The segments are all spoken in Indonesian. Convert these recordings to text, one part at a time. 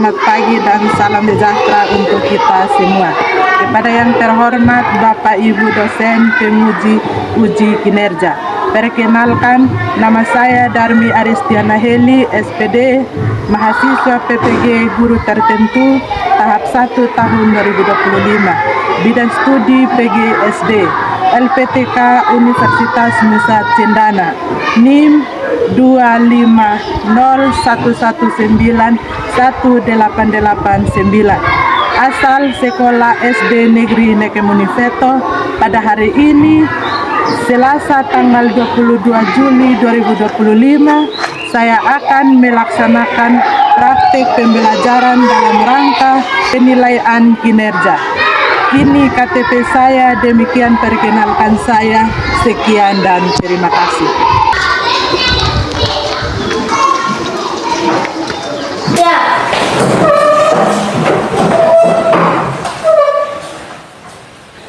selamat pagi dan salam sejahtera untuk kita semua. Kepada yang terhormat Bapak Ibu dosen penguji uji kinerja. Perkenalkan, nama saya Darmi Aristiana Heli, SPD, mahasiswa PPG Guru Tertentu, tahap 1 tahun 2025, bidang studi PGSD, LPTK Universitas Nusa Cendana, NIM 25011918889, asal sekolah SD Negeri Nekemunifeto. Pada hari ini, Selasa tanggal 22 Juli 2025, saya akan melaksanakan praktik pembelajaran dalam rangka penilaian kinerja. Ini KTP saya, demikian perkenalkan saya. Sekian dan terima kasih.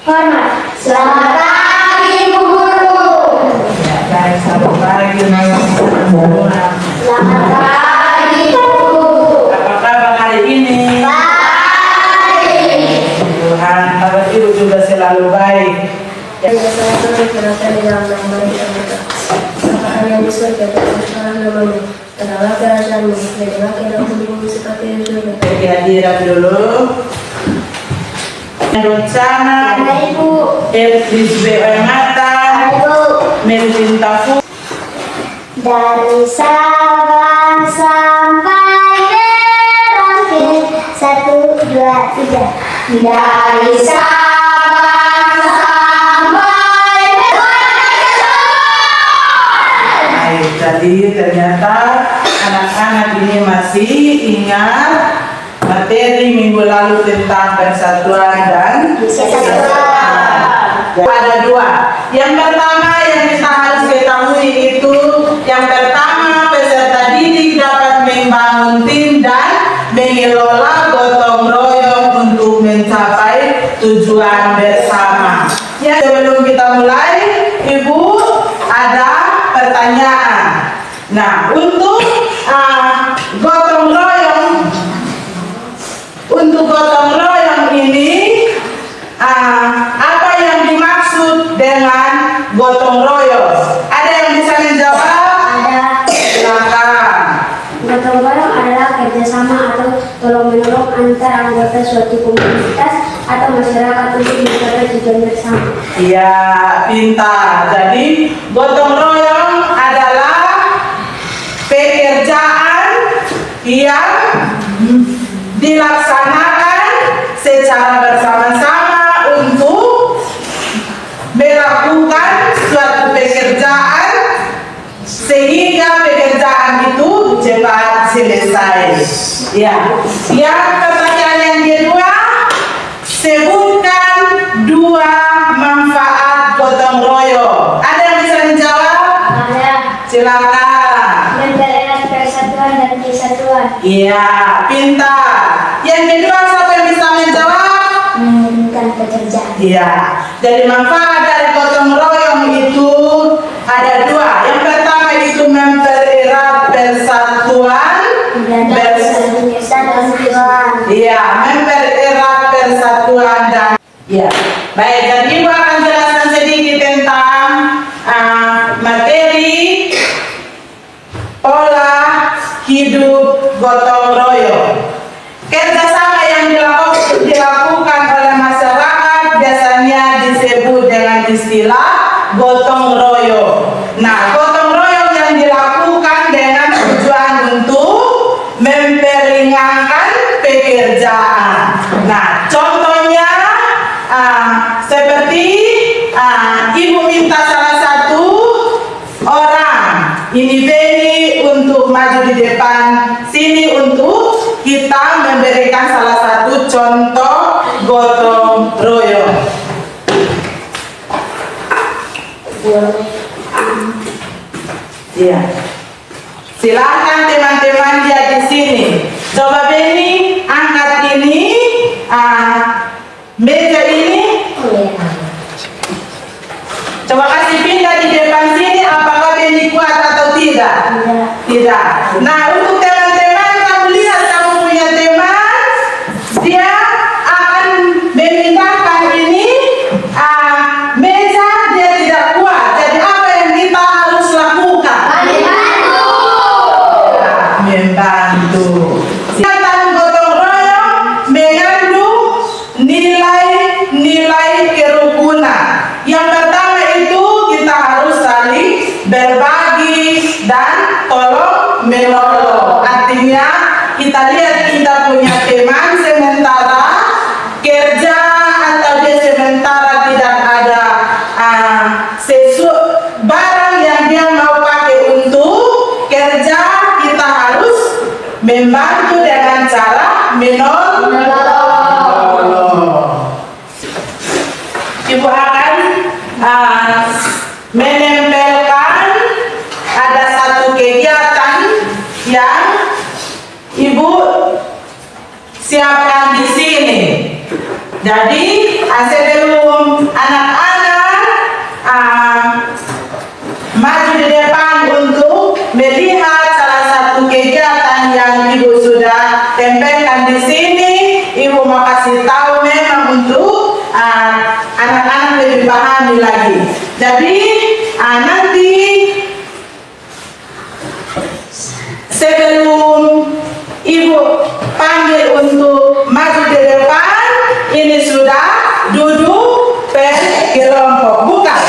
Hormat. Selamat pagi, Bu Guru. Baik, selamat pagi, Selamat pagi, Bu Guru. Apa kabar hari ini? Baik. Tuhan, kabar Ibu juga selalu baik. Saya berkenalkan di dalam nama kita. Apakah yang surga dan sekarang namanya? Adalah kerajaanmu. Jadilah kita bumi seperti yang surga. Kehadiran dulu. Rencana Ibu. Elisbe Mata Ibu. Melvin Tafu. Dari Sabang sampai Merauke, 1, 2, 3. Dari Sabang sampai Merauke. Baik, jadi ternyata anak-anak ini masih ingat materi minggu lalu tentang persatuan dan Kesatuan. Ada dua. Yang pertama yang kita harus ketahui itu, yang pertama peserta didik dapat membangun tim dan mengelola gotong royong untuk mencapai tujuan bersama. Ya, sebelum kita mulai, Ibu ada pertanyaan. Nah, untuk gotong royong ini, apa yang dimaksud dengan gotong royong? Ada yang bisa menjawab? Ada. Silakan. Gotong royong adalah kerjasama atau tolong-menolong antar anggota suatu komunitas atau masyarakat untuk mencapai tujuan bersama. Iya, pintar. Jadi, gotong royong adalah pekerjaan yang dilaksanakan secara bersama-sama untuk melakukan suatu pekerjaan sehingga pekerjaan itu cepat selesai. Ya. Yang pertanyaan yang kedua, sebutkan dua manfaat gotong royong. Ada yang bisa menjawab? Ada. Silakan. Mempererat persatuan dan kesatuan. Iya, pintar. Yang kedua, siapa yang bisa menjawab? Memudahkan pekerjaan. Iya. Jadi manfaat dari gotong royong itu ada dua. Yang pertama itu mempererat persatuan. Iya, mempererat persatuan dan iya. Baik, jadi Ibu akan jelaskan sedikit tentang materi pola hidup gotong royong. Kerjasama yang dilakukan oleh masyarakat biasanya disebut dengan istilah gotong royong. Nah, gotong royong yang dilakukan dengan tujuan untuk memperingankan pekerjaan. Nah, contohnya seperti Ibu minta salah satu orang ini Beni untuk maju di depan sini untuk kita memberikan salah satu contoh gotong royong. Iya. Silakan teman-teman lihat di sini. Coba Beni angkat ini, meja ini. Coba kasih pindah di depan sini. Apakah Beni kuat atau tidak? Tidak. Nah, untuk teman-teman, kamu lihat kamu punya teman menolong. Ibu akan menempelkan ada satu kegiatan yang Ibu siapkan di sini. Jadi sebelum anak-anak maju di depan untuk melihat salah satu kegiatan yang Ibu sudah tempelkan di sini, Ibu mau kasih tahu memang untuk anak-anak lebih pahami lagi. Jadi nanti sebelum Ibu panggil untuk maju di depan, ini sudah duduk per kelompok, bukan?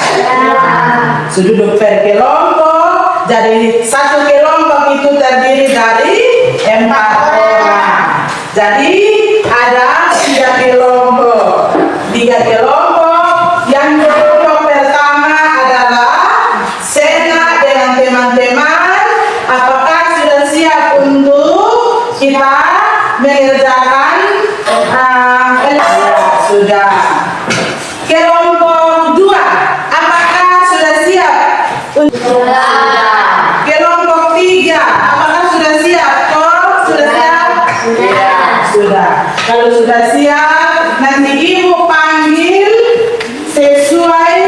Sudah duduk per kelompok. Jadi satu kelompok itu terdiri dari 4 orang. Jadi ada 3 kelompok. 3 kelompok. Yang kelompok pertama adalah Sena dengan teman-teman. Apakah sudah siap untuk kita mengerjakan? Sudah. Kelompok 2, apakah sudah siap? Kelompok 3, apakah sudah siap? Sudah siap? Sudah. Kalau sudah siap, nanti Ibu panggil sesuai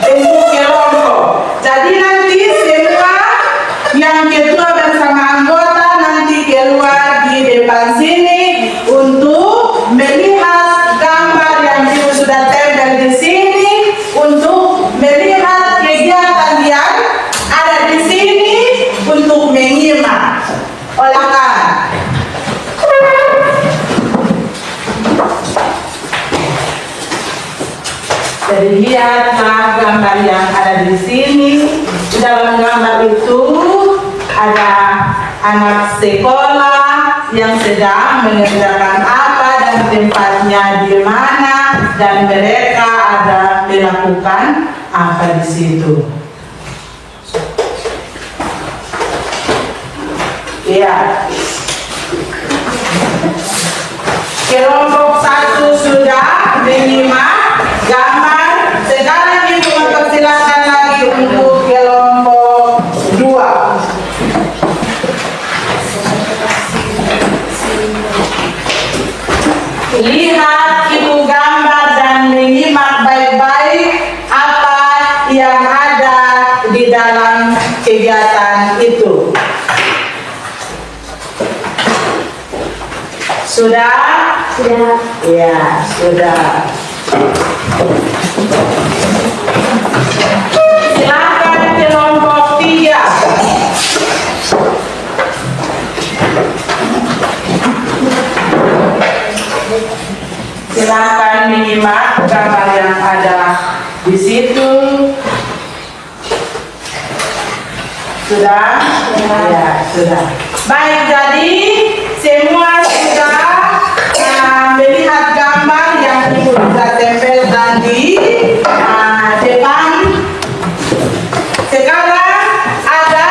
bentuk kelompok. Jadi nanti semua yang ketua bersama anggota nanti keluar di depan sini untuk melihat gambar yang Ibu sudah tempel di sini, untuk melihat kegiatan yang ada di sini, untuk menyimak. Silakan. Jadi lihatlah gambar yang ada di sini. Di dalam gambar itu ada anak sekolah yang sedang mengerjakan apa dan tempatnya di mana dan mereka ada melakukan apa di situ. Ya. Kelompok 1 sudah menyimak gambar. Sekarang Ibu mempersilahkan lagi untuk kelompok 2. Lihat Ibu gambar dan menyimak baik-baik apa yang ada di dalam kegiatan itu. Sudah? Sudah. Ya, sudah. Silakan kelompok 3. Silakan menyimak gambar yang ada di situ. Sudah? Ya, sudah. Baik, jadi semua sudah melihat gambar yang Ibu sudah tempelkan di depan. Sekarang ada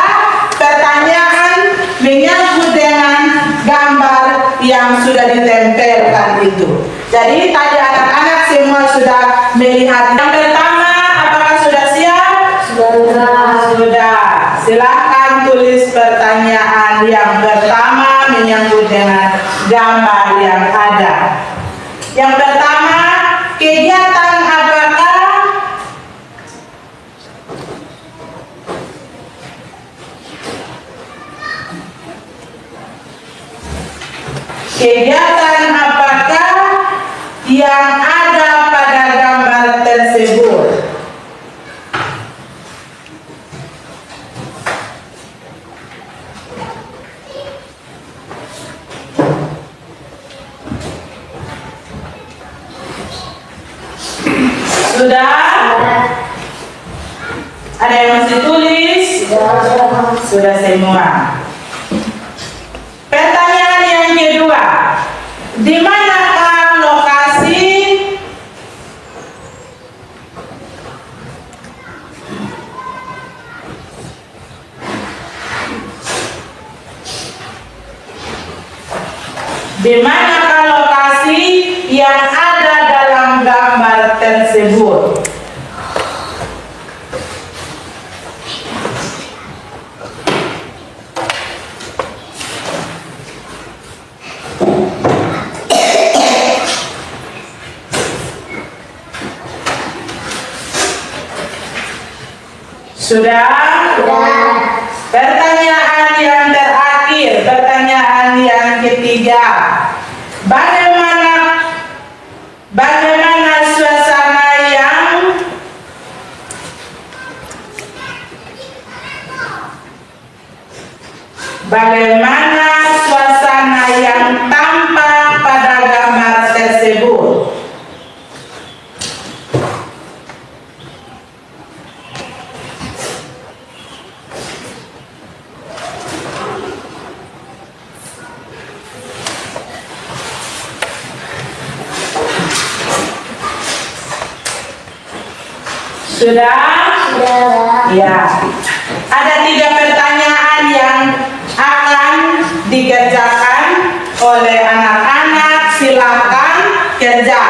pertanyaan menyangkut dengan gambar yang sudah ditempelkan itu. Jadi tadi anak-anak semua sudah melihat. Yang pertama, apakah sudah siap? Sudah. Silakan tulis pertanyaan yang pertama menyangkut dengan gambar yang ada. Yang pertama, kegiatan apakah? Kegiatan apakah yang ada pada gambar tersebut? Sudah? Ada yang masih tulis? Sudah semua. Pertanyaan yang kedua, di manakah lokasi Sudah? Pertanyaan yang terakhir, pertanyaan yang ketiga. Bagaimana suasana yang tampak pada gambar tersebut? Sudah? Ya. Ada 3 pertanyaan yang akan dikerjakan oleh anak-anak. Silakan kerja.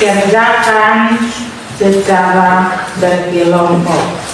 Kerjakan secara berkelompok.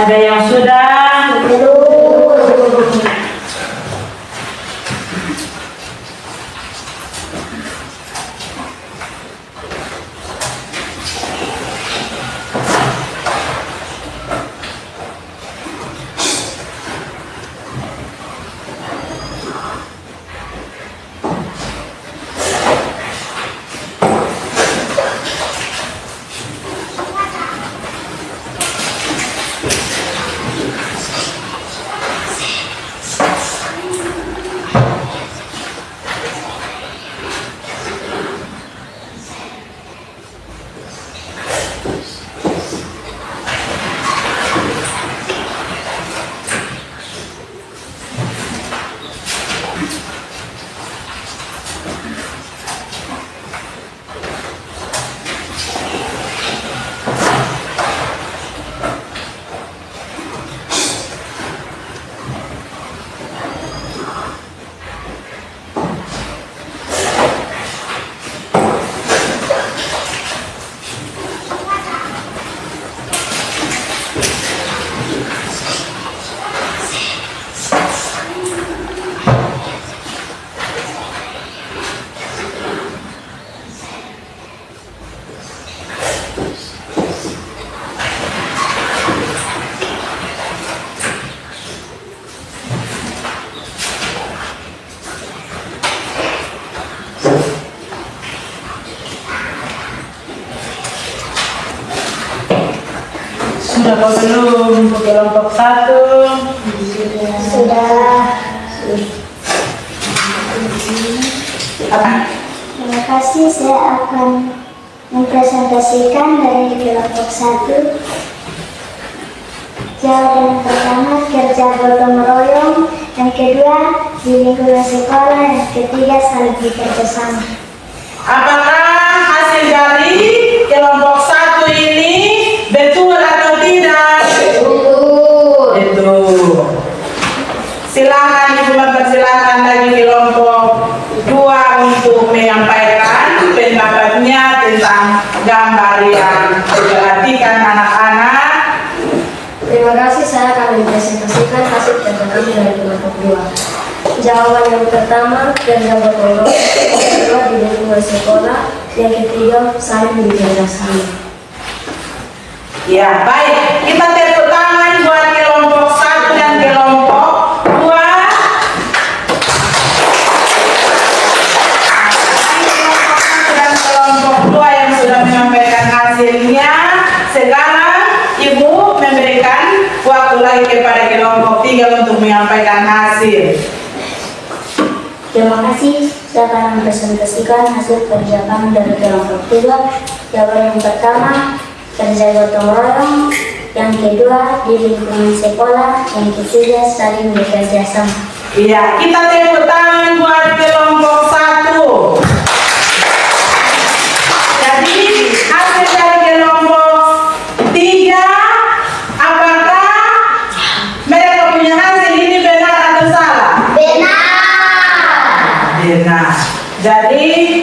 Ada yang sudah? Sudah apa belum untuk kelompok 1? Sudah. Apa? Terima kasih, saya akan mempresentasikan dari kelompok 1. Jawaban yang pertama, kerja gotong royong. Yang kedua, di lingkungan sekolah. Yang ketiga, saling bekerja sama. Apakah hasil dari kelompok 1 ini betul atau tidak? Betul. Betul. Silakan Ibu mempersilahkan lagi kelompok 2 untuk menyampaikan pendapatnya tentang gambar yang diperhatikan anak-anak. Terima kasih, saya akan mempresentasikan hasil kerja kami dari kelompok 2. Jawaban yang pertama, kerja gotong royong. Yang kedua, di lingkungan sekolah. Yang ketiga, saling bekerja sama. Ya, baik. Kita tepuk tangan buat kelompok 1 dan kelompok 2. Dan kelompok 2 yang sudah menyampaikan hasilnya. Sekarang Ibu memberikan waktu lagi kepada kelompok 3 untuk menyampaikan hasil. Terima kasih, saya akan mempresentasikan hasil kerja kami dari kelompok 3. Jawaban yang pertama, kerja gotong royong. Yang kedua, di lingkungan sekolah. Yang ketiga, saling bekerja sama. Iya, kita tepuk tangan buat kelompok 1. Jadi hasil dari kelompok 3, apakah mereka punya hasil ini benar atau salah? Benar. Benar. Jadi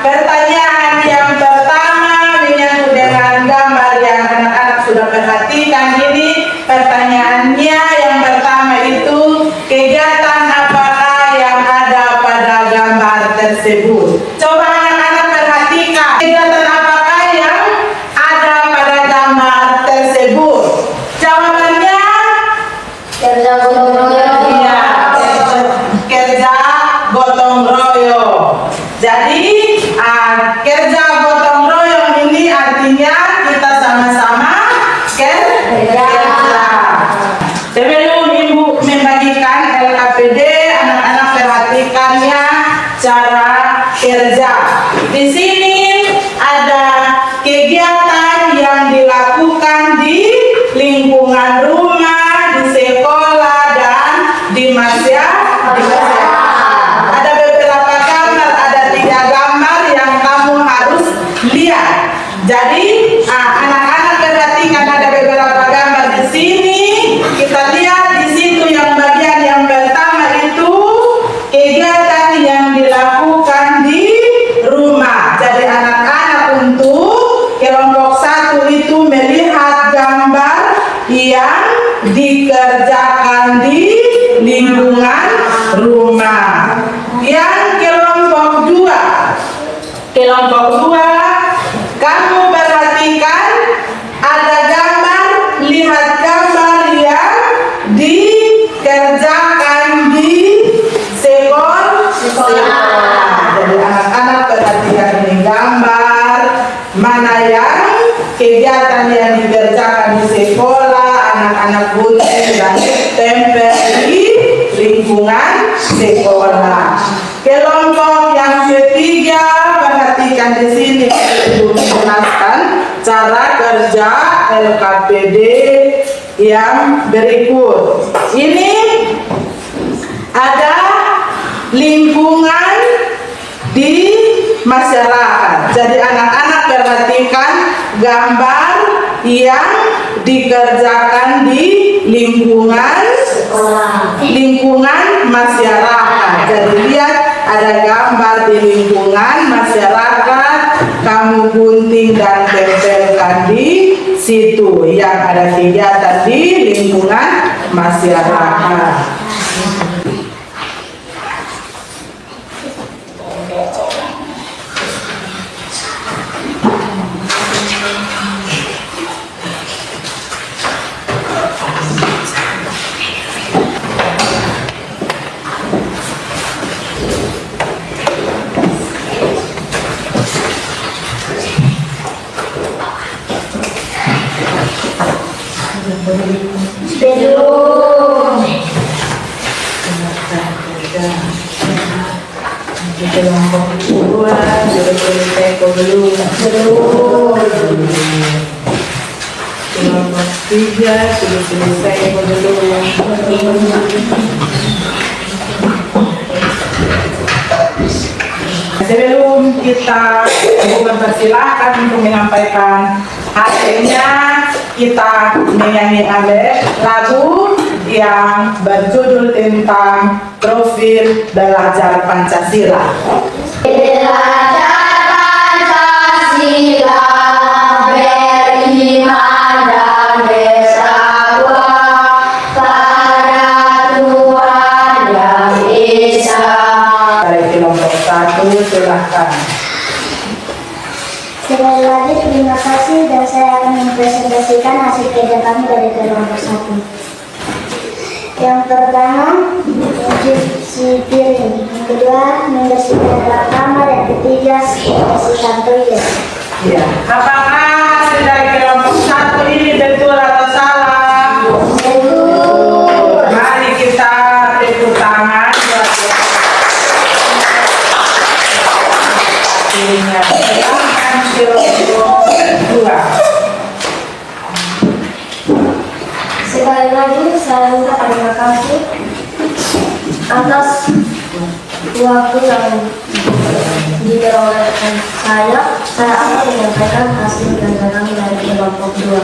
pertanyaan yang pertama menyangkut dengan gambar yang anak-anak sudah perhatikan ini. Pertanyaannya yang pertama itu, kegiatan apakah yang ada pada gambar tersebut? Coba anak-anak perhatikan, kegiatan apakah yang ada pada gambar tersebut? Jawabannya Kerja gotong royong. iya, kerja gotong royong. Jadi kerja gotong royong ini artinya kita sama-sama kerja. Sebelum Ibu membagikan LKPD, anak-anak perhatikannya cara kerja. Di sini ada kegiatan yang dilakukan di lingkungan rumah, di sekolah, dan di masyarakat. Ada beberapa gambar, ada 3 gambar yang kamu harus lihat. Jadi anak-anak perhatikan, ada beberapa gambar di sini. Kita lihat di situ yang bagian yang pertama itu kegiatan yang dilakukan di rumah. Jadi anak-anak untuk kelompok 1 itu melihat gambar yang dikerjakan di lingkungan rumah. Yang kelompok 2, kamu perhatikan ada gambar, lihat gambar yang dikerjakan di sekolah. Jadi anak-anak perhatikan ini gambar mana yang kegiatan yang dikerjakan di sekolah, anak-anak gunting dan tempel di lingkungan sekolah. Kelompok yang ketiga, perhatikan di sini untuk menjelaskan cara kerja LKPD yang berikut. Ini ada lingkungan di masyarakat. Jadi anak-anak perhatikan gambar yang dikerjakan di lingkungan masyarakat. Jadi lihat ada gambar di lingkungan masyarakat, kamu gunting dan tempelkan di situ yang ada kegiatan di lingkungan masyarakat. Belum. Kelompok kedua sudah selesai atau belum? Kelompok 3 sudah selesai atau belum? Sebelum kita mempersilahkan untuk menyampaikan hasilnya, kita menyanyi lagu yang berjudul tentang profil belajar Pancasila. Belajar Pancasila, beriman dan bersakwa pada Tuhan Yang Esa. Dari kelompok 1, silahkan. Sekali lagi terima kasih dan saya akan mempresentasikan hasil kerja kami dari kelompok 1. Yang pertama, mencuci piring. Yang kedua, membersihkan ruang kamar. Yang ketiga, membersihkan toilet. Ya. Apakah hasil dari kelompok 1 ini betul atau salah? Betul. Mari kita tepuk tangan buat hasilnya. Silahkan kelompok 2. Sekali lagi saya minta terima kasih atas waktu yang diperolehkan saya. Saya akan menyampaikan hasil kerja kami dari kelompok 2.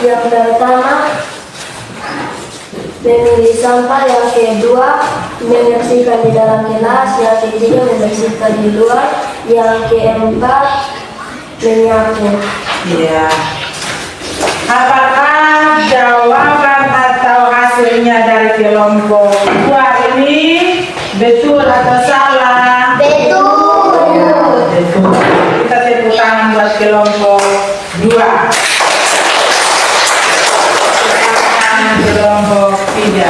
Yang pertama, memilih sampah. Yang kedua, membersihkan di dalam kelas. Yang ketiga, membersihkan di luar. Yang keempat, menyapu. Ya. Apakah jawaban atau hasilnya dari kelompok 2 ini betul atau salah? Betul. Betul. Kita tepuk tangan buat kelompok 2. Silakan kelompok 3.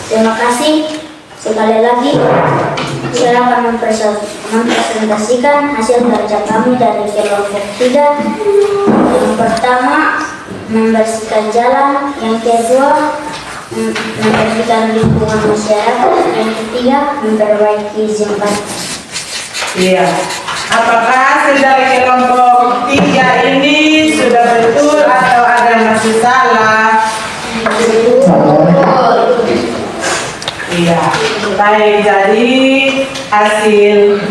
Terima kasih. Sekali lagi, saya akan mempresentasikan hasil kerja kami dari kelompok 3. Yang pertama, membersihkan jalan. Yang kedua, membersihkan lingkungan masyarakat. Yang ketiga, memperbaiki jembatan. Iya. Apakah hasil dari kelompok 3 ini sudah betul atau ada yang masih salah? Iya. Baik, jadi hasil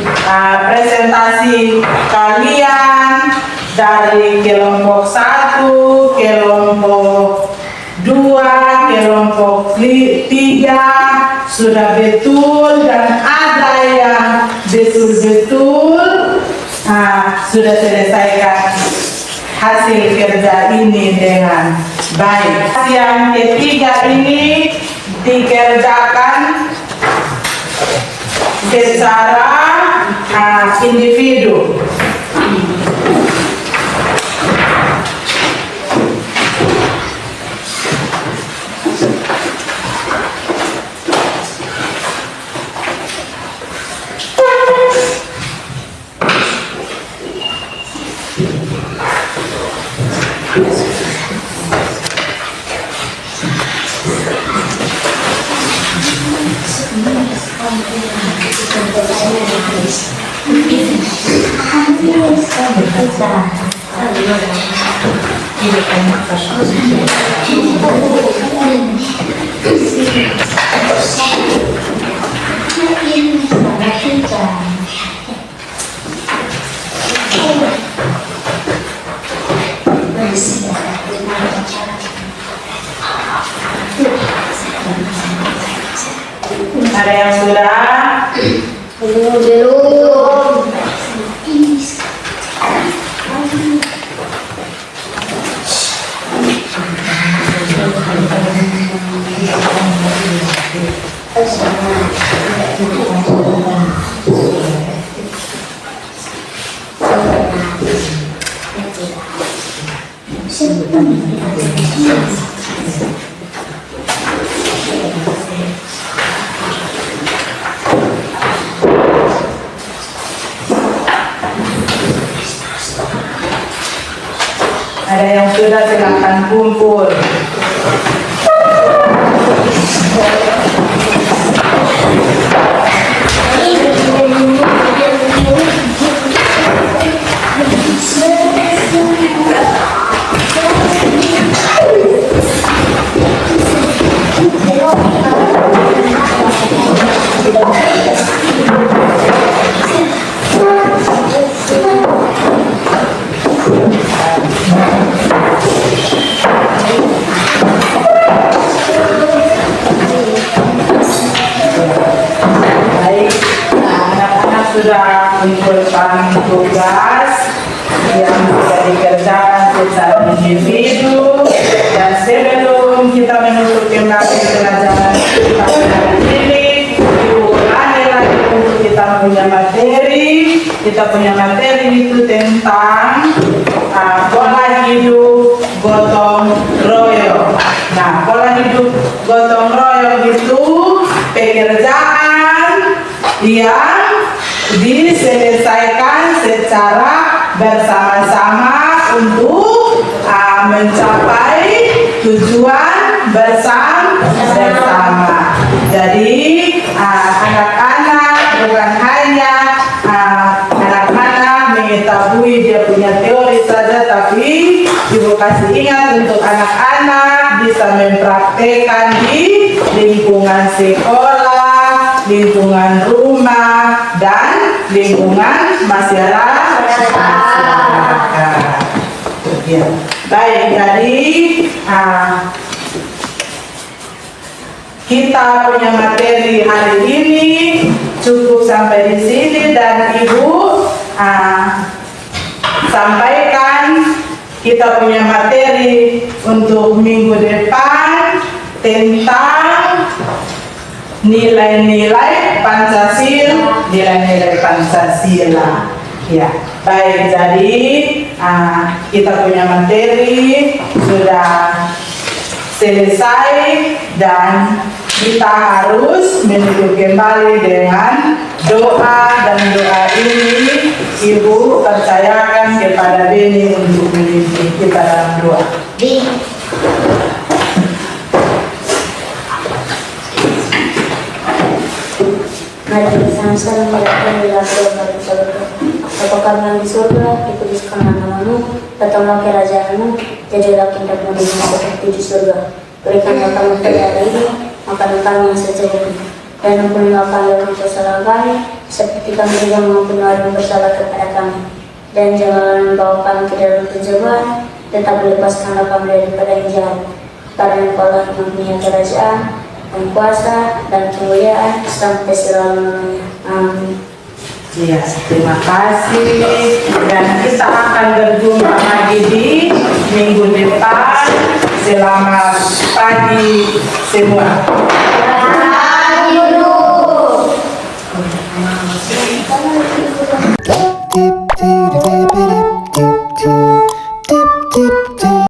presentasi kalian dari kelompok 1, kelompok 2, kelompok 3 sudah betul dan ada yang betul-betul sudah selesaikan hasil kerja ini dengan baik. Yang ketiga ini dikerjakan secara individu. Ada yang sudah? Belum. Ada yang sudah, silakan kumpul. Baik, anak-anak sudah mengumpulkan tugas yang sudah dikerjakan secara individu, dan sebelum kita menutup kembali pelajaran kita hari ini, diulangi lagi untuk kita punya materi. Kita punya materi itu tentang pola hidup gotong royong. Nah, pola hidup gotong royong itu pekerjaan yang diselesaikan secara bersama-sama untuk mencapai tujuan bersama. Jadi anak-anak bukan hanya anak-anak mengetahui dia punya teori saja, tapi ibu kasih ingat untuk anak-anak bisa mempraktekkan di lingkungan sekolah, lingkungan rumah, dan lingkungan masyarakat. Ya. Baik, jadi kita punya materi hari ini cukup sampai di sini, dan ibu sampaikan kita punya materi untuk minggu depan tentang nilai-nilai Pancasila, nilai-nilai Pancasila. Ya, baik. Jadi kita punya materi sudah selesai, dan kita harus menutup kembali dengan doa, dan doa ini ibu percayakan kepada Beni untuk memimpin kita dalam doa. Mari bersama-sama melakukan doa surga. Bapa kami yang di surga, dikuduskanlah namamu, datanglah kerajaanmu, jadilah kehendakmu di bumi seperti di surga. Berikanlah kami pada hari ini makanan kami yang secukupnya, dan ampunilah kami akan kesalahan kami, seperti kami juga mengampuni orang yang bersalah kepada kami. Dan janganlah membawa kami ke dalam pencobaan, tetapi lepaskanlah kami daripada yang jahat. Karena Engkau lah yang mempunyai kerajaan, dan kuasa, dan kemuliaan sampai selama-lamanya. Amin. Ya, terima kasih, dan kita akan berjumpa lagi di minggu depan. Selamat pagi semua. Dip, dip, dip, dip, dip.